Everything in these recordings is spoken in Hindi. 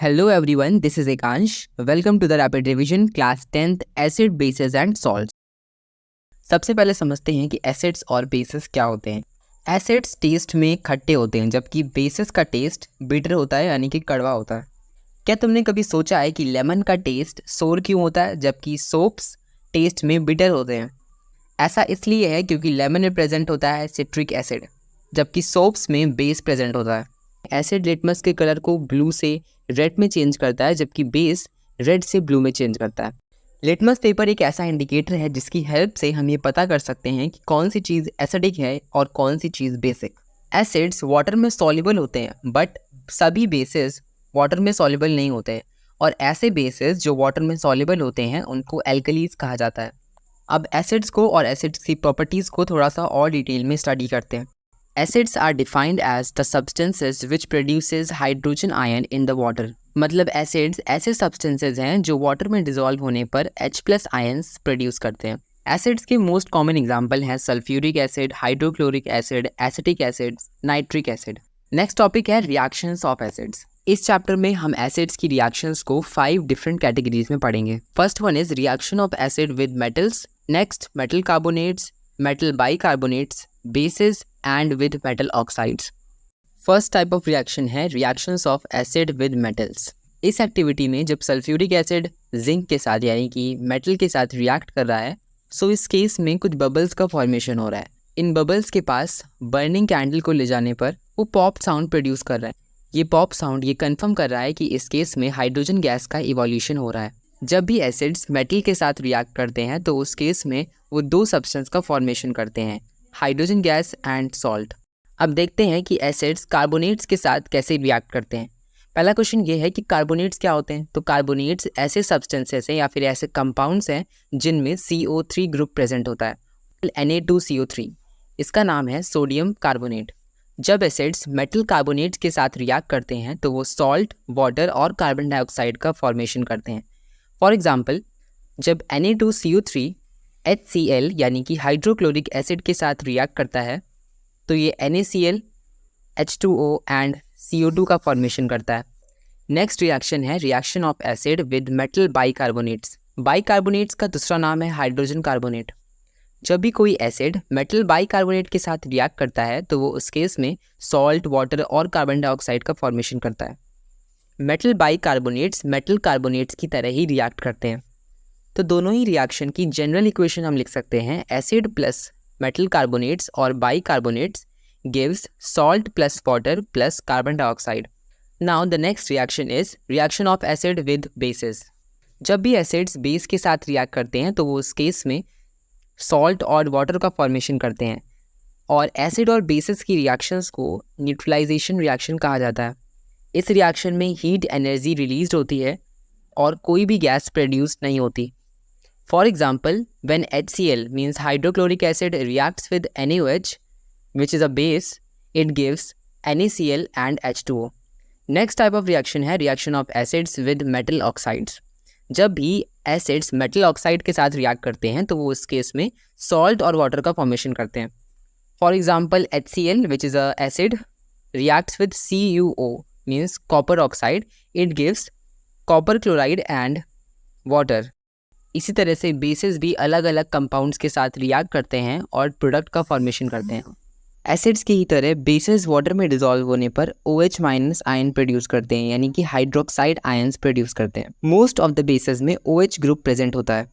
Hello everyone, this is Ekansh. Welcome to the Rapid Revision Class 10th Acid, Bases and Salts. सबसे पहले समझते हैं कि एसिड्स और बेसेस क्या होते हैं। एसिड्स टेस्ट में खट्टे होते हैं जबकि बेसेस का टेस्ट बिटर होता है यानी कि कड़वा होता है। क्या तुमने कभी सोचा है कि लेमन का टेस्ट सोर क्यों होता है जबकि सोप्स टेस्ट में बिटर होते हैं? ऐसा इसलिए है क्योंकि लेमन में प्रेजेंट होता है सिट्रिक एसिड जबकि सोप्स में बेस प्रेजेंट होता है। एसिड लिटमस के कलर को ब्लू से रेड में चेंज करता है जबकि बेस रेड से ब्लू में चेंज करता है। लिटमस पेपर एक ऐसा इंडिकेटर है जिसकी हेल्प से हम ये पता कर सकते हैं कि कौन सी चीज़ एसिडिक है और कौन सी चीज़ बेसिक। एसिड्स वाटर में सॉल्युबल होते हैं बट सभी बेसेस वाटर में सॉल्युबल नहीं होते हैं और ऐसे बेसेस जो वाटर में सॉल्युबल होते हैं उनको एल्कलीज कहा जाता है। अब एसिड्स को और एसिड्स की प्रॉपर्टीज़ को थोड़ा सा और डिटेल में स्टडी करते हैं। Acids are defined as the substances which produces hydrogen ion in the water। मतलब एसिड्स ऐसे सब्सटेंसेज हैं जो वाटर में डिजोल्व होने पर H+ आयंस प्रोड्यूस करते हैं। एसिड्स के मोस्ट कॉमन एग्जांपल हैं sulphuric acid, hydrochloric acid, acetic acid, nitric acid. Next topic है रिएक्शंस ऑफ एसिड्स। इस चैप्टर में हम एसिड्स की रिएक्शंस को 5 डिफरेंट कैटेगरीज में पढ़ेंगे। First one is reaction of acid with metals, next metal carbonates, metal bicarbonates, bases and with metal oxides. First type of reaction है reactions of acid with metals. इस एक्टिविटी में जब सल्फ्यूरिक एसिड जिंक के साथ यानी कि मेटल के साथ रिएक्ट कर रहा है सो इस केस में कुछ बबल्स का फॉर्मेशन हो रहा है। इन बबल्स के पास बर्निंग कैंडल को ले जाने पर वो पॉप साउंड प्रोड्यूस कर रहा है। ये पॉप साउंड ये कंफर्म कर रहा है कि इस केस में हाइड्रोजन गैस का इवोल्यूशन हो रहा है। जब भी एसिड्स मेटल के साथ रिएक्ट करते हैं तो उस केस में वो 2 सब्सटेंस का फॉर्मेशन करते हैं, हाइड्रोजन गैस एंड सॉल्ट। अब देखते हैं कि एसिड्स कार्बोनेट्स के साथ कैसे रिएक्ट करते हैं। पहला क्वेश्चन ये है कि कार्बोनेट्स क्या होते हैं। तो कार्बोनेट्स ऐसे सब्सटेंसेस हैं या फिर ऐसे कंपाउंड्स हैं जिनमें CO3 ग्रुप प्रेजेंट होता है, Na2CO3। इसका नाम है सोडियम कार्बोनेट। जब एसिड्स मेटल कार्बोनेट्स के साथ रिएक्ट करते हैं तो वो सॉल्ट, वाटर और कार्बन डाइऑक्साइड का फॉर्मेशन करते हैं। फॉर एग्जाम्पल, जब Na2CO3 HCl यानी कि हाइड्रोक्लोरिक एसिड के साथ रिएक्ट करता है तो ये NaCl, H2O एंड CO2 का फॉर्मेशन करता है। नेक्स्ट रिएक्शन है reaction of acid with metal bicarbonates. Bicarbonates का दूसरा नाम है हाइड्रोजन कार्बोनेट। जब भी कोई एसिड मेटल बाइकार्बोनेट के साथ रिएक्ट करता है तो वो उस केस में सॉल्ट, वाटर और कार्बन डाइऑक्साइड का फॉर्मेशन करता है। मेटल बाइकार्बोनेट्स मेटल कार्बोनेट्स की तरह ही रिएक्ट करते हैं। तो दोनों ही रिएक्शन की जनरल इक्वेशन हम लिख सकते हैं एसिड प्लस मेटल कार्बोनेट्स और bicarbonates gives salt plus water plus carbon dioxide. Now the next reaction is reaction of acid with basis. जब भी एसिड्स बेस के साथ रिएक्ट करते हैं तो वो उस केस में सॉल्ट और वाटर का फॉर्मेशन करते हैं और एसिड और बेसिस की रिएक्शंस को न्यूट्रलाइजेशन रिएक्शन कहा जाता है। इस रिएक्शन में हीट एनर्जी रिलीज होती है और कोई भी गैस प्रोड्यूस नहीं होती। For example, when HCl means hydrochloric acid reacts with NaOH, which is a base, it gives NaCl and H2O. Next type of reaction है reaction of acids with metal oxides. जब भी acids metal oxide के साथ react करते हैं तो वो उस केस में salt और water का formation करते हैं। For example, HCl, which is a acid, reacts with CuO, means copper oxide. It gives copper chloride and water. इसी तरह से बेसिस भी अलग अलग कंपाउंड्स के साथ रिएक्ट करते हैं और प्रोडक्ट का फॉर्मेशन करते हैं। एसिड्स की ही तरह बेसिस वाटर में डिसॉल्व होने पर OH- आयन प्रोड्यूस करते हैं यानी कि हाइड्रोक्साइड आयंस प्रोड्यूस करते हैं। मोस्ट ऑफ द बेसिस में OH ग्रुप प्रेजेंट होता है।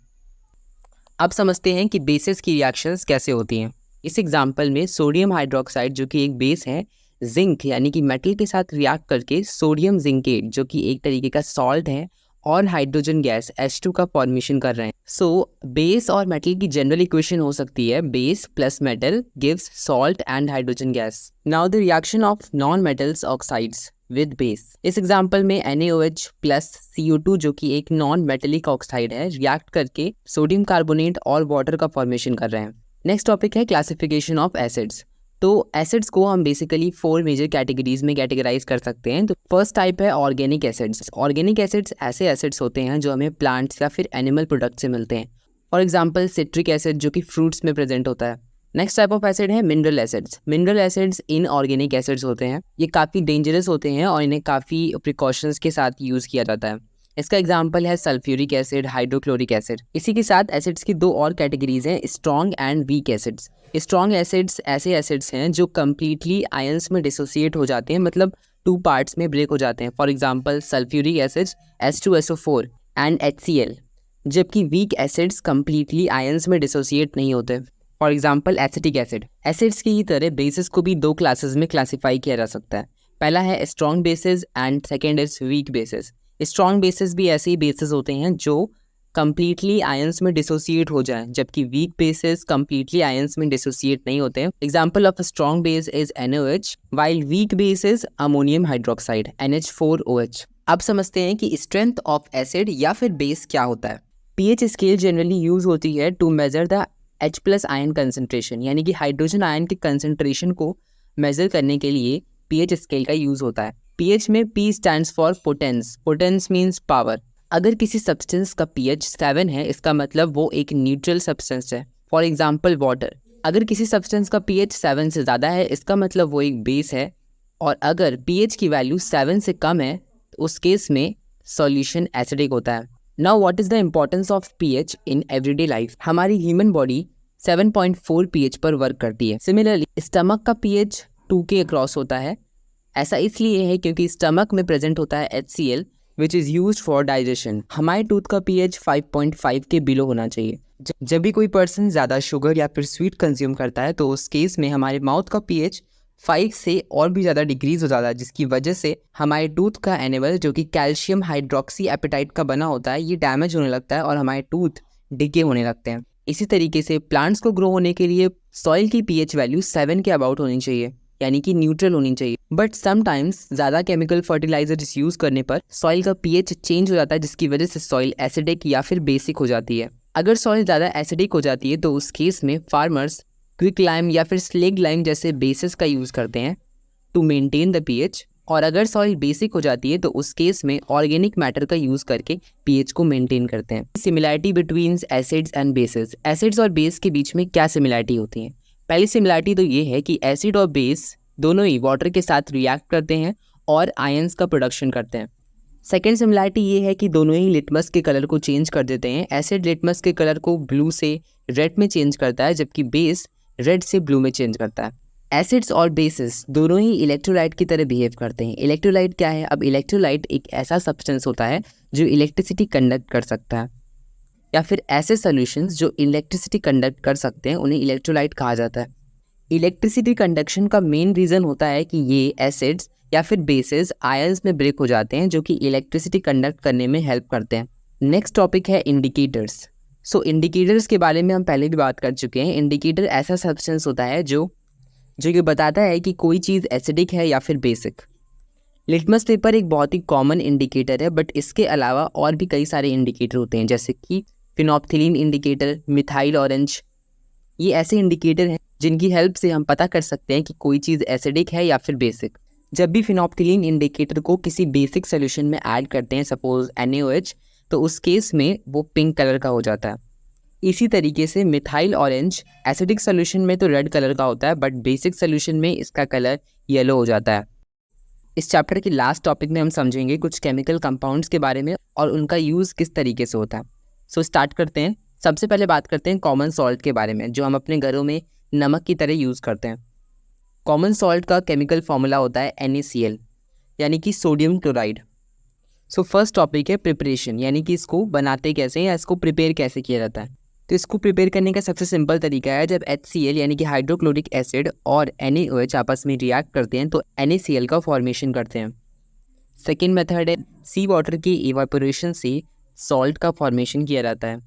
अब समझते हैं कि बेसिस की रिएक्शंस कैसे होती हैं। इस एग्जांपल में सोडियम हाइड्रोक्साइड जो कि एक बेस है, जिंक यानी कि मेटल के साथ रिएक्ट करके सोडियम जिंकेट जो कि एक तरीके का सॉल्ट है और हाइड्रोजन गैस H2 का फॉर्मेशन कर रहे हैं। सो बेस और मेटल की जनरल इक्वेशन हो सकती है base plus metal gives salt and hydrogen gas. Now the reaction of non metals oxides with base. इस एग्जांपल में NaOH प्लस CO2 जो कि एक नॉन मेटेलिक ऑक्साइड है रिएक्ट करके सोडियम कार्बोनेट और वाटर का फॉर्मेशन कर रहे हैं। नेक्स्ट टॉपिक है क्लासिफिकेशन ऑफ एसिड्स। तो एसिड्स को हम बेसिकली 4 मेजर कैटेगरीज में कैटेगराइज कर सकते हैं। तो फर्स्ट टाइप है ऑर्गेनिक एसिड्स। ऑर्गेनिक एसिड्स ऐसे एसिड्स होते हैं जो हमें प्लांट्स या फिर एनिमल प्रोडक्ट से मिलते हैं। फॉर एग्जांपल सिट्रिक एसिड जो कि फ्रूट्स में प्रेजेंट होता है, नेक्स्ट टाइप ऑफ एसिड है mineral acids. Mineral acids inorganic acids होते हैं। ये काफ़ी डेंजरस होते हैं और इन्हें काफ़ी प्रिकॉशंस के साथ यूज़ किया जाता है। इसका एग्जांपल है सल्फ्यूरिक एसिड, हाइड्रोक्लोरिक एसिड। इसी के साथ एसिड्स की दो और कैटेगरीज हैं, strong and weak acids. Strong acids ऐसे एसिड्स हैं जो कम्प्लीटली आयंस में डिसोसिएट हो जाते हैं, मतलब टू पार्ट्स में ब्रेक हो जाते हैं। For example sulphuric acids H2SO4 and HCl। जबकि वीक एसिड्स कम्प्लीटली आयंस में डिसोसिएट नहीं होते। For example acetic acid. Acids की ही तरह बेसिस को भी दो क्लासेस में क्लासीफाई किया जा सकता है। पहला है strong bases and second is weak basis. Strong bases भी ऐसे ही बेसिस होते हैं जो कम्प्लीटली आयंस में डिसोसिएट हो जाएं, जबकि वीक बेसिस कम्प्लीटली आयंस में डिसोसिएट नहीं होते हैं। Example of strong base is NaOH while weak base is ammonium hydroxide NH4OH। अब समझते हैं कि स्ट्रेंथ ऑफ एसिड या फिर बेस क्या होता है। pH स्केल जनरली यूज होती है to measure the H+ ion concentration, यानी कि हाइड्रोजन आयन के कंसंट्रेशन को मेजर करने के लिए pH स्केल का यूज होता है। pH में P stands for potence. Potence means power. अगर किसी सब्सटेंस का pH 7 है, इसका मतलब वो एक न्यूट्रल सब्सटेंस है। For example water. अगर किसी सब्सटेंस का pH 7 से ज़्यादा है, इसका मतलब वो एक बेस है। और अगर pH की वैल्यू 7 से कम है, तो उस केस में सॉल्यूशन एसिडिक होता है। Now what is the importance of pH in everyday life. हमारी ह्यूमन बॉडी 7.4 pH पर वर्क करती है। सिमिलरली स्टमक का pH 2 के अक्रॉस होता है। ऐसा इसलिए है क्योंकि स्टमक में प्रेजेंट होता है HCl which is used for digestion. हमारे टूथ का pH 5.5 के बिलो होना चाहिए। जब भी कोई पर्सन ज़्यादा शुगर या फिर स्वीट कंज्यूम करता है, तो उस केस में हमारे माउथ का pH 5 से और भी ज़्यादा डिक्रीज हो जाता है, जिसकी वजह से हमारे टूथ का एनिमल जो कि कैल्शियम हाइड्रोक्सी एपेटाइट का बना होता है, ये डैमेज होने लगता है और हमारे टूथ डिके होने लगते हैं। इसी तरीके से प्लांट्स को ग्रो होने के लिए सॉइल की pH वैल्यू 7 के अबाउट होनी चाहिए, यानी कि न्यूट्रल होनी चाहिए। बट समटाइम्स ज़्यादा केमिकल फर्टिलाइजर्स यूज़ करने पर सॉइल का pH चेंज हो जाता है, जिसकी वजह से सॉइल एसिडिक या फिर बेसिक हो जाती है। अगर सॉइल ज़्यादा एसिडिक हो जाती है, तो उस केस में फार्मर्स क्विक लाइम या फिर स्लेग लाइम जैसे बेसिस का यूज़ करते हैं टू मेंटेन द pH। और अगर सॉइल बेसिक हो जाती है, तो उस केस में ऑर्गेनिक मैटर का यूज़ करके pH को मेंटेन करते हैं। Similarity between acids and bases. Acids और बेस के बीच में क्या सिमिलैरिटी होती है? पहली सिमिलैरिटी तो ये है कि एसिड और बेस दोनों ही वाटर के साथ रिएक्ट करते हैं और आयंस का प्रोडक्शन करते हैं। सेकेंड सिमिलैरिटी ये है कि दोनों ही लिटमस के कलर को चेंज कर देते हैं। एसिड लिटमस के कलर को ब्लू से रेड में चेंज करता है, जबकि बेस रेड से ब्लू में चेंज करता है। एसिड्स और बेसिस दोनों ही इलेक्ट्रोलाइट की तरह बिहेव करते हैं। इलेक्ट्रोलाइट क्या है? अब इलेक्ट्रोलाइट एक ऐसा सब्सटेंस होता है जो इलेक्ट्रिसिटी कंडक्ट कर सकता है, या फिर ऐसे सॉल्यूशंस जो इलेक्ट्रिसिटी कंडक्ट कर सकते हैं उन्हें इलेक्ट्रोलाइट कहा जाता है। इलेक्ट्रिसिटी कंडक्शन का मेन रीज़न होता है कि ये एसिड्स या फिर बेसिस आयंस में ब्रेक हो जाते हैं, जो कि इलेक्ट्रिसिटी कंडक्ट करने में हेल्प करते हैं। नेक्स्ट टॉपिक है इंडिकेटर्स। सो इंडिकेटर्स के बारे में हम पहले भी बात कर चुके हैं। इंडिकेटर ऐसा सब्सटेंस होता है जो ये बताता है कि कोई चीज़ एसिडिक है या फिर बेसिक। लिटमस पेपर एक बहुत ही कॉमन इंडिकेटर है, बट इसके अलावा और भी कई सारे इंडिकेटर होते हैं, जैसे कि फिनोप्थिलीन इंडिकेटर, मिथाइल ऑरेंज। ये ऐसे इंडिकेटर हैं जिनकी हेल्प से हम पता कर सकते हैं कि कोई चीज़ एसिडिक है या फिर बेसिक। जब भी फिनोप्थिलीन इंडिकेटर को किसी बेसिक सोल्यूशन में ऐड करते हैं, सपोज NaOH, तो उस केस में वो पिंक कलर का हो जाता है। इसी तरीके से मिथाइल ऑरेंज एसिडिक सोल्यूशन में तो रेड कलर का होता है, बट बेसिक सोल्यूशन में इसका कलर येलो हो जाता है। इस चैप्टर के लास्ट टॉपिक में हम समझेंगे कुछ केमिकल कंपाउंड्स के बारे में और उनका यूज़ किस तरीके से होता है। सो स्टार्ट करते हैं। सबसे पहले बात करते हैं कॉमन सॉल्ट के बारे में, जो हम अपने घरों में नमक की तरह यूज़ करते हैं। कॉमन सॉल्ट का केमिकल फॉर्मूला होता है NaCl, यानी कि sodium chloride. So first topic है प्रिपरेशन, यानी कि इसको बनाते कैसे हैं या इसको प्रिपेयर कैसे किया जाता है। तो इसको प्रिपेयर करने का सबसे सिंपल तरीका है, जब HCl यानी कि हाइड्रोक्लोरिक एसिड और NaOH आपस में रिएक्ट करते हैं तो NaCl का फॉर्मेशन करते हैं। सेकेंड मेथड है सी वाटर की इवापोरेशन से सॉल्ट का फॉर्मेशन किया जाता है।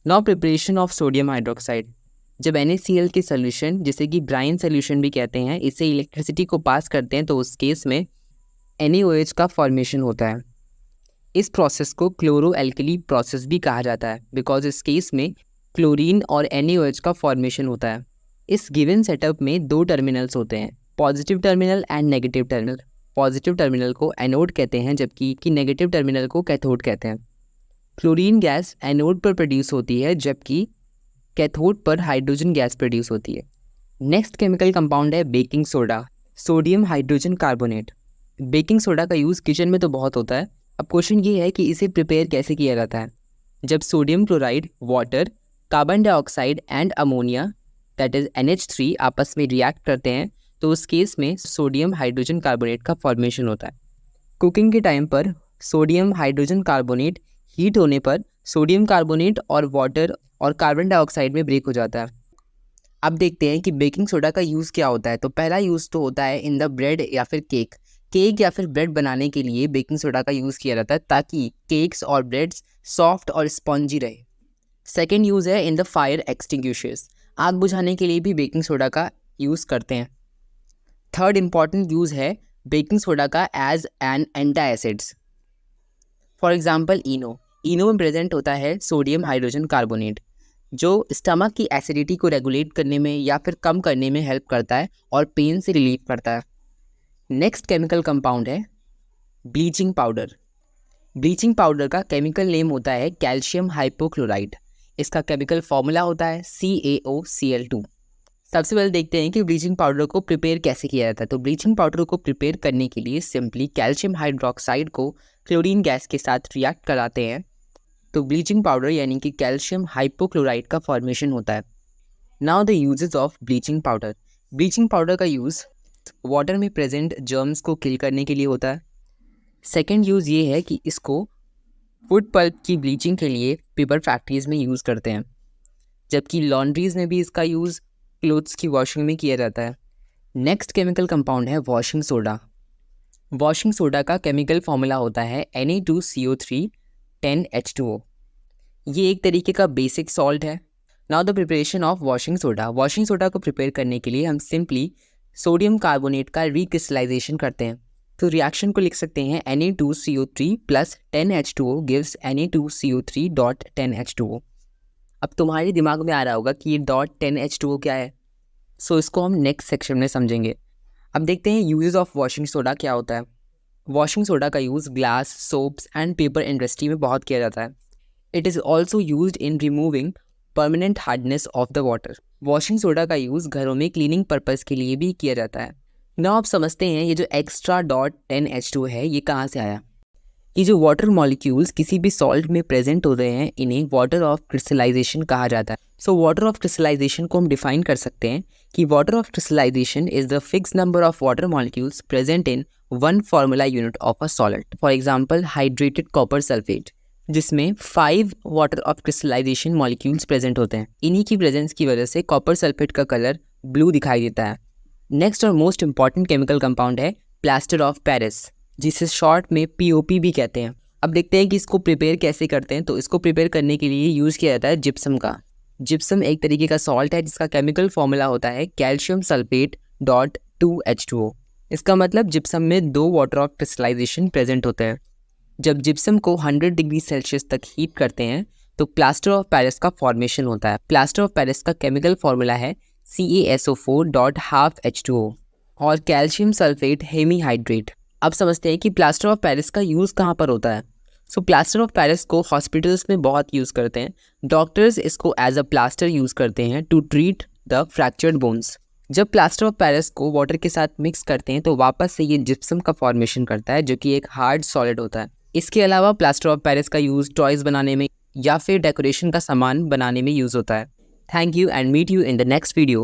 Now preparation of sodium hydroxide. जब NaCl के सोल्यूशन, जिसे कि ब्राइन सोल्यूशन भी कहते हैं, इसे इलेक्ट्रिसिटी को पास करते हैं, तो उस केस में NaOH का फॉर्मेशन होता है। इस प्रोसेस को क्लोरो एल्कली प्रोसेस भी कहा जाता है, बिकॉज इस केस में क्लोरीन और NaOH का फॉर्मेशन होता है। इस गिवन सेटअप में दो टर्मिनल्स होते हैं, positive terminal and negative terminal. Positive terminal को एनोड कहते हैं, जबकि नेगेटिव टर्मिनल को कैथोड कहते हैं। क्लोरीन गैस एनोड पर प्रोड्यूस होती है, जबकि कैथोड पर हाइड्रोजन गैस प्रोड्यूस होती है। नेक्स्ट केमिकल कंपाउंड है baking soda, sodium hydrogen carbonate. Baking soda का यूज़ किचन में तो बहुत होता है। अब क्वेश्चन ये है कि इसे प्रिपेयर कैसे किया जाता है। जब sodium chloride, water, carbon dioxide and ammonia that is NH3 आपस में रिएक्ट करते हैं तो उस केस में सोडियम हाइड्रोजन कार्बोनेट का फॉर्मेशन होता है। कुकिंग के टाइम पर सोडियम हाइड्रोजन कार्बोनेट हीट होने पर सोडियम कार्बोनेट और वाटर और कार्बन डाइऑक्साइड में ब्रेक हो जाता है। अब देखते हैं कि बेकिंग सोडा का यूज़ क्या होता है। तो पहला यूज़ तो होता है इन द ब्रेड या फिर केक या फिर ब्रेड बनाने के लिए बेकिंग सोडा का यूज़ किया जाता है ताकि केक्स और ब्रेड्स सॉफ्ट और स्पॉन्जी रहे। सेकेंड यूज़ है इन द फायर एक्सटिंग्विशर्स, आग बुझाने के लिए भी बेकिंग सोडा का यूज़ करते हैं। थर्ड इंपॉर्टेंट यूज़ है बेकिंग सोडा का as an anti acids. For example Eno में प्रेजेंट होता है सोडियम हाइड्रोजन कार्बोनेट जो स्टमक की एसिडिटी को रेगुलेट करने में या फिर कम करने में हेल्प करता है और पेन से रिलीफ करता है। नेक्स्ट केमिकल कंपाउंड है ब्लीचिंग पाउडर। ब्लीचिंग पाउडर का केमिकल नेम होता है कैल्शियम हाइपोक्लोराइड। इसका केमिकल फॉर्मूला होता है CaOCl2। सबसे पहले देखते हैं कि ब्लीचिंग पाउडर को प्रिपेयर कैसे किया जाता है। तो ब्लीचिंग पाउडर को प्रिपेयर करने के लिए सिंपली कैल्शियम हाइड्रोक्साइड को क्लोरीन गैस के साथ रिएक्ट कराते हैं तो ब्लीचिंग पाउडर यानी कि कैल्शियम हाइपोक्लोराइड का फॉर्मेशन होता है। Now the uses of bleaching powder. Bleaching powder का यूज़ वाटर में प्रेजेंट जर्म्स को किल करने के लिए होता है। सेकेंड यूज़ ये है कि इसको वुड पल्प की ब्लीचिंग के लिए पेपर फैक्ट्रीज़ में यूज़ करते हैं, जबकि लॉन्ड्रीज में भी इसका यूज़ क्लोथ्स की वॉशिंग में किया जाता है। नेक्स्ट केमिकल कंपाउंड है वॉशिंग सोडा। वॉशिंग सोडा का केमिकल फॉर्मूला होता है Na2CO3 10H2O। ये एक तरीके का बेसिक सॉल्ट है। Now the preparation of washing soda. Washing soda को प्रिपेयर करने के लिए हम सिंपली सोडियम कार्बोनेट का रिक्रिस्टलाइजेशन करते हैं। तो रिएक्शन को लिख सकते हैं Na2CO3 plus 10H2O gives Na2CO3.10H2O। अब तुम्हारे दिमाग में आ रहा होगा कि ये .10H2O क्या है। सो इसको हम नेक्स्ट सेक्शन में समझेंगे। अब देखते हैं यूजेस ऑफ वॉशिंग सोडा क्या होता है। वॉशिंग सोडा का use glass, soaps and paper industry में बहुत किया जाता है। It is also used in removing permanent hardness of the water. Washing soda का यूज़ घरों में क्लीनिंग पर्पज़ के लिए भी किया जाता है। नाउ आप समझते हैं ये जो एक्स्ट्रा .10H2 है ये कहाँ से आया। ये जो वाटर मॉलिक्यूल्स किसी भी सॉल्ट में प्रेजेंट हो रहे हैं इन्हें वाटर ऑफ क्रिस्टलाइजेशन कहा जाता है। सो वाटर ऑफ क्रिस्टलाइजेशन को हम डिफाइन कर सकते हैं कि water of crystallisation is the fix number of water molecules present in one formula unit of a solid. For example hydrated copper sulphate जिसमें 5 water of crystallisation molecules present होते हैं। इन्हीं की प्रेजेंस की वजह से कॉपर सल्फेट का कलर ब्लू दिखाई देता है। नेक्स्ट और मोस्ट इंपॉर्टेंट केमिकल कंपाउंड है प्लास्टर ऑफ पेरिस जिसे शॉर्ट में POP भी कहते हैं। अब देखते हैं कि इसको प्रिपेयर कैसे करते हैं। तो इसको प्रिपेयर करने के लिए यूज़ किया जाता है जिप्सम का। जिप्सम एक तरीके का सॉल्ट है जिसका केमिकल फॉर्मूला होता है कैल्शियम सल्फेट .2H2O। इसका मतलब जिप्सम में 2 वाटर ऑफ क्रिस्टलाइजेशन प्रेजेंट होते हैं। जब जिप्सम को 100 डिग्री सेल्सियस तक हीट करते हैं तो प्लास्टर ऑफ पेरिस का फॉर्मेशन होता है। प्लास्टर ऑफ पेरिस का केमिकल फॉर्मूला है CaSO4.12H2O और कैल्शियम सल्फेट हेमीहाइड्रेट। अब समझते हैं कि प्लास्टर ऑफ पेरिस का यूज़ कहाँ पर होता है। सो प्लास्टर ऑफ पेरिस को हॉस्पिटल्स में बहुत यूज़ करते हैं। डॉक्टर्स इसको एज अ प्लास्टर यूज़ करते हैं to treat the fractured bones. जब प्लास्टर ऑफ पेरिस को वाटर के साथ मिक्स करते हैं तो वापस से ये जिप्सम का फॉर्मेशन करता है जो कि एक हार्ड सॉलिड होता है। इसके अलावा प्लास्टर ऑफ पेरिस का यूज़ टॉयज़ बनाने में या फिर डेकोरेशन का सामान बनाने में यूज़ होता है। Thank you and meet you in the next video.